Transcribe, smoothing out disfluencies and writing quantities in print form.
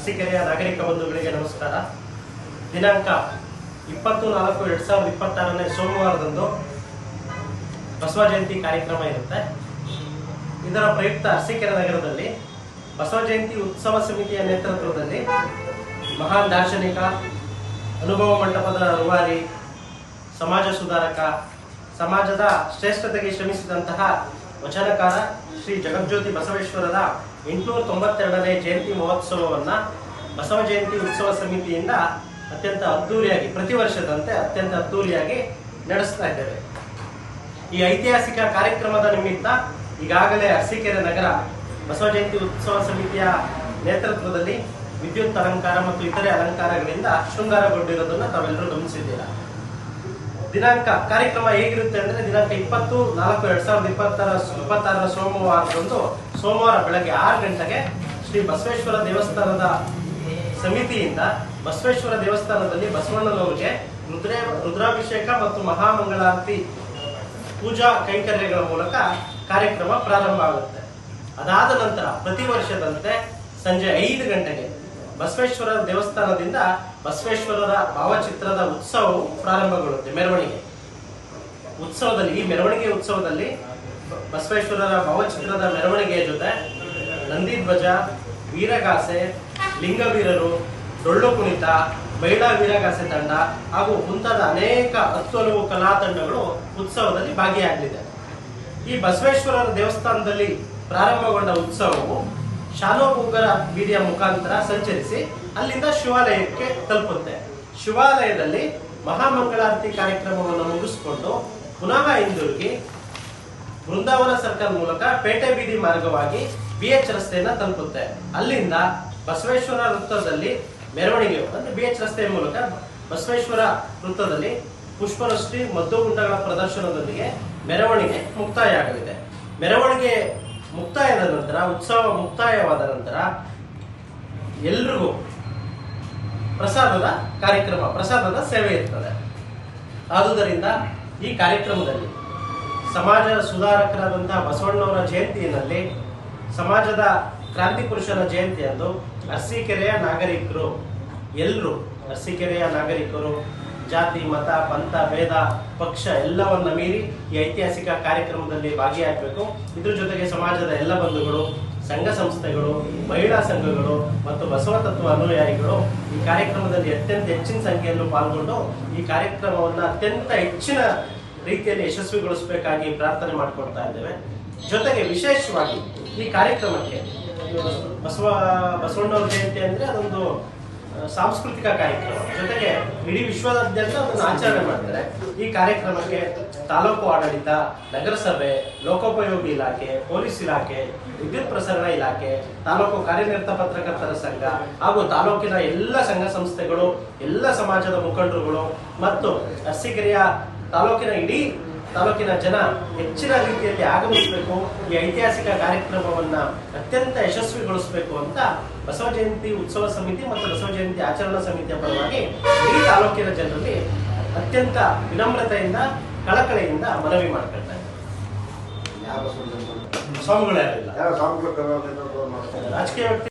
ಅರಸೀಕೆರೆಯ ನಾಗರಿಕ ಬಂಧುಗಳಿಗೆ ನಮಸ್ಕಾರ. ದಿನಾಂಕ 20/4/2026 ಸೋಮವಾರದಂದು ಬಸವ ಜಯಂತಿ ಕಾರ್ಯಕ್ರಮ ಇರುತ್ತೆ. ಇದರ ಪ್ರಯುಕ್ತ ಅರಸೀಕೆರೆ ನಗರದಲ್ಲಿ ಬಸವ ಜಯಂತಿ ಉತ್ಸವ ಸಮಿತಿಯ ನೇತೃತ್ವದಲ್ಲಿ ಮಹಾನ್ ದಾರ್ಶನಿಕ, ಅನುಭವ ಮಂಟಪದ ರೂವಾರಿ, ಸಮಾಜ ಸುಧಾರಕ, ಸಮಾಜದ ಶ್ರೇಷ್ಠತೆಗೆ ಶ್ರಮಿಸಿದಂತಹ ವಚನಕಾರ ಶ್ರೀ ಜಗಜ್ಯೋತಿ ಬಸವೇಶ್ವರರ 892ನೇ ಜಯಂತಿ ಮಹೋತ್ಸವವನ್ನು ಬಸವ ಜಯಂತಿ ಉತ್ಸವ ಸಮಿತಿಯಿಂದ ಅತ್ಯಂತ ಅದ್ದೂರಿಯಾಗಿ, ಪ್ರತಿ ವರ್ಷದಂತೆ ಅತ್ಯಂತ ಅದ್ದೂರಿಯಾಗಿ ನಡೆಸ್ತಾ ಇದ್ದೇವೆ. ಈ ಐತಿಹಾಸಿಕ ಕಾರ್ಯಕ್ರಮದ ನಿಮಿತ್ತ ಈಗಾಗಲೇ ಅರಸೀಕೆರೆ ನಗರ ಬಸವ ಜಯಂತಿ ಉತ್ಸವ ಸಮಿತಿಯ ನೇತೃತ್ವದಲ್ಲಿ ವಿದ್ಯುತ್ ಅಲಂಕಾರ ಮತ್ತು ಇತರೆ ಅಲಂಕಾರಗಳಿಂದ ಶೃಂಗಾರಗೊಂಡಿರೋದನ್ನು ತಾವೆಲ್ಲರೂ ಗಮನಿಸಿದ್ದೀರಾ. ಕಾರ್ಯಕ್ರಮ ಹೇಗಿರುತ್ತೆ ಅಂದ್ರೆ, ದಿನಾಂಕ 20/4/2026 ಸೋಮವಾರದಂದು ಸೋಮವಾರ ಬೆಳಗ್ಗೆ 6 ಗಂಟೆಗೆ ಶ್ರೀ ಬಸವೇಶ್ವರ ದೇವಸ್ಥಾನದ ಸಮಿತಿಯಿಂದ ಬಸವೇಶ್ವರ ದೇವಸ್ಥಾನದಲ್ಲಿ ಬಸವಣ್ಣನವರಿಗೆ ರುದ್ರಾಭಿಷೇಕ ಮತ್ತು ಮಹಾಮಂಗಳಾರತಿ ಪೂಜಾ ಕೈಂಕರ್ಯಗಳ ಮೂಲಕ ಕಾರ್ಯಕ್ರಮ ಪ್ರಾರಂಭ ಆಗುತ್ತೆ. ಅದಾದ ನಂತರ ಪ್ರತಿ ವರ್ಷದಂತೆ ಸಂಜೆ 5 ಗಂಟೆಗೆ ಬಸವೇಶ್ವರ ದೇವಸ್ಥಾನದಿಂದ ಬಸವೇಶ್ವರರ ಭಾವಚಿತ್ರದ ಉತ್ಸವವು ಪ್ರಾರಂಭಗೊಳ್ಳುತ್ತೆ. ಈ ಮೆರವಣಿಗೆ ಉತ್ಸವದಲ್ಲಿ ಬಸವೇಶ್ವರರ ಭಾವಚಿತ್ರದ ಮೆರವಣಿಗೆಯ ಜೊತೆ ನಂದಿಧ್ವಜ, ವೀರಗಾಸೆ, ಲಿಂಗವೀರರು, ಡೊಳ್ಳು ಕುಣಿತ, ಮಹಿಳಾ ವೀರಗಾಸೆ ತಂಡ ಹಾಗೂ ಮುಂತಾದ ಅನೇಕ 10 ಕಲಾ ತಂಡಗಳು ಉತ್ಸವದಲ್ಲಿ ಭಾಗಿಯಾಗಲಿದೆ. ಈ ಬಸವೇಶ್ವರರ ದೇವಸ್ಥಾನದಲ್ಲಿ ಪ್ರಾರಂಭಗೊಂಡ ಉತ್ಸವವು ಶಾಲೋಪೂಗರ ಬೀದಿಯ ಮುಖಾಂತರ ಸಂಚರಿಸಿ ಅಲ್ಲಿಂದ ಶಿವಾಲಯಕ್ಕೆ ತಲುಪುತ್ತೆ. ಶಿವಾಲಯದಲ್ಲಿ ಮಹಾಮಂಗಳಾರತಿ ಕಾರ್ಯಕ್ರಮವನ್ನು ಮುಗಿಸಿಕೊಂಡು ಪುನಃ ಹಿಂದಿರುಗಿ ಬೃಂದಾವನ ಸರ್ಕಲ್ ಮೂಲಕ ಪೇಟೆ ಬೀದಿ ಮಾರ್ಗವಾಗಿ BH ರಸ್ತೆಯನ್ನ ತಲುಪುತ್ತೆ. ಅಲ್ಲಿಂದ ಬಸವೇಶ್ವರ ವೃತ್ತದಲ್ಲಿ ಮೆರವಣಿಗೆ ಅಂದ್ರೆ BH ರಸ್ತೆಯ ಮೂಲಕ ಬಸವೇಶ್ವರ ವೃತ್ತದಲ್ಲಿ ಪುಷ್ಪವೃಷ್ಟಿ, ಮದ್ದುಗುಂಡಗಳ ಪ್ರದರ್ಶನದೊಂದಿಗೆ ಮೆರವಣಿಗೆ ಮುಕ್ತಾಯ ಆಗಲಿದೆ. ಮೆರವಣಿಗೆ ಮುಕ್ತಾಯದ ನಂತರ, ಉತ್ಸವ ಮುಕ್ತಾಯವಾದ ನಂತರ ಎಲ್ರಿಗೂ ಪ್ರಸಾದದ ಸೇವೆ ಇರ್ತದೆ. ಆದುದರಿಂದ ಈ ಕಾರ್ಯಕ್ರಮದಲ್ಲಿ ಸಮಾಜ ಸುಧಾರಕರಾದಂತಹ ಬಸವಣ್ಣವರ ಜಯಂತಿಯಲ್ಲಿ, ಸಮಾಜದ ಕ್ರಾಂತಿ ಪುರುಷನ ಜಯಂತಿಯಂದು ಅರಸೀಕೆರೆಯ ನಾಗರಿಕರು ಜಾತಿ, ಮತ, ಪಂಥ, ಭೇದ, ಪಕ್ಷ ಎಲ್ಲವನ್ನ ಮೀರಿ ಈ ಐತಿಹಾಸಿಕ ಕಾರ್ಯಕ್ರಮದಲ್ಲಿ ಭಾಗಿಯಾಗಬೇಕು. ಇದ್ರ ಜೊತೆಗೆ ಸಮಾಜದ ಎಲ್ಲ ಬಂಧುಗಳು, ಸಂಘ ಸಂಸ್ಥೆಗಳು, ಮಹಿಳಾ ಸಂಘಗಳು ಮತ್ತು ಬಸವ ತತ್ವ ಅನುಯಾಯಿಗಳು ಈ ಕಾರ್ಯಕ್ರಮದಲ್ಲಿ ಅತ್ಯಂತ ಹೆಚ್ಚಿನ ಸಂಖ್ಯೆಯನ್ನು ಪಾಲ್ಗೊಂಡು ಈ ಕಾರ್ಯಕ್ರಮವನ್ನು ಅತ್ಯಂತ ಹೆಚ್ಚಿನ ರೀತಿಯಲ್ಲಿ ಯಶಸ್ವಿಗೊಳಿಸಬೇಕಾಗಿ ಪ್ರಾರ್ಥನೆ ಮಾಡಿಕೊಡ್ತಾ ಇದ್ದೇವೆ. ಜೊತೆಗೆ ವಿಶೇಷವಾಗಿ ಈ ಕಾರ್ಯಕ್ರಮಕ್ಕೆ ಬಸವಣ್ಣವರ ಜಯಂತಿ ಅಂದ್ರೆ ಅದೊಂದು ಸಾಂಸ್ಕೃತಿಕ ಕಾರ್ಯಕ್ರಮ, ಜೊತೆಗೆ ಇಡೀ ವಿಶ್ವದಾದ್ಯಂತ ಅದನ್ನು ಆಚರಣೆ ಮಾಡ್ತಾರೆ. ಈ ಕಾರ್ಯಕ್ರಮಕ್ಕೆ ತಾಲೂಕು ಆಡಳಿತ, ನಗರಸಭೆ, ಲೋಕೋಪಯೋಗಿ ಇಲಾಖೆ, ಪೊಲೀಸ್ ಇಲಾಖೆ, ವಿದ್ಯುತ್ ಪ್ರಸರಣ ಇಲಾಖೆ, ತಾಲೂಕು ಕಾರ್ಯನಿರತ ಪತ್ರಕರ್ತರ ಸಂಘ ಹಾಗೂ ತಾಲೂಕಿನ ಎಲ್ಲ ಸಂಘ ಸಂಸ್ಥೆಗಳು, ಎಲ್ಲ ಸಮಾಜದ ಮುಖಂಡರುಗಳು ಮತ್ತು ಅರಸೀಕೆರೆಯ ಇಡೀ ತಾಲೂಕಿನ ಜನ ಹೆಚ್ಚಿನ ರೀತಿಯಲ್ಲಿ ಆಗಮಿಸಬೇಕು. ಈ ಐತಿಹಾಸಿಕ ಕಾರ್ಯಕ್ರಮವನ್ನ ಅತ್ಯಂತ ಯಶಸ್ವಿಗೊಳಿಸಬೇಕು ಅಂತ ಬಸವ ಜಯಂತಿ ಉತ್ಸವ ಸಮಿತಿ ಮತ್ತು ಬಸವ ಜಯಂತಿ ಆಚರಣಾ ಸಮಿತಿಯ ಪರವಾಗಿ ಇಡೀ ತಾಲೂಕಿನ ಜನರಲ್ಲಿ ಅತ್ಯಂತ ವಿನಮ್ರತೆಯಿಂದ, ಕಳಕಳಿಯಿಂದ ಮನವಿ ಮಾಡ್ಕೊಳ್ತಾ ಇದ್ದಾರೆ. ಸ್ವಾಮಿಗಳೇ ರಾಜಕೀಯ ವ್ಯಕ್ತಿ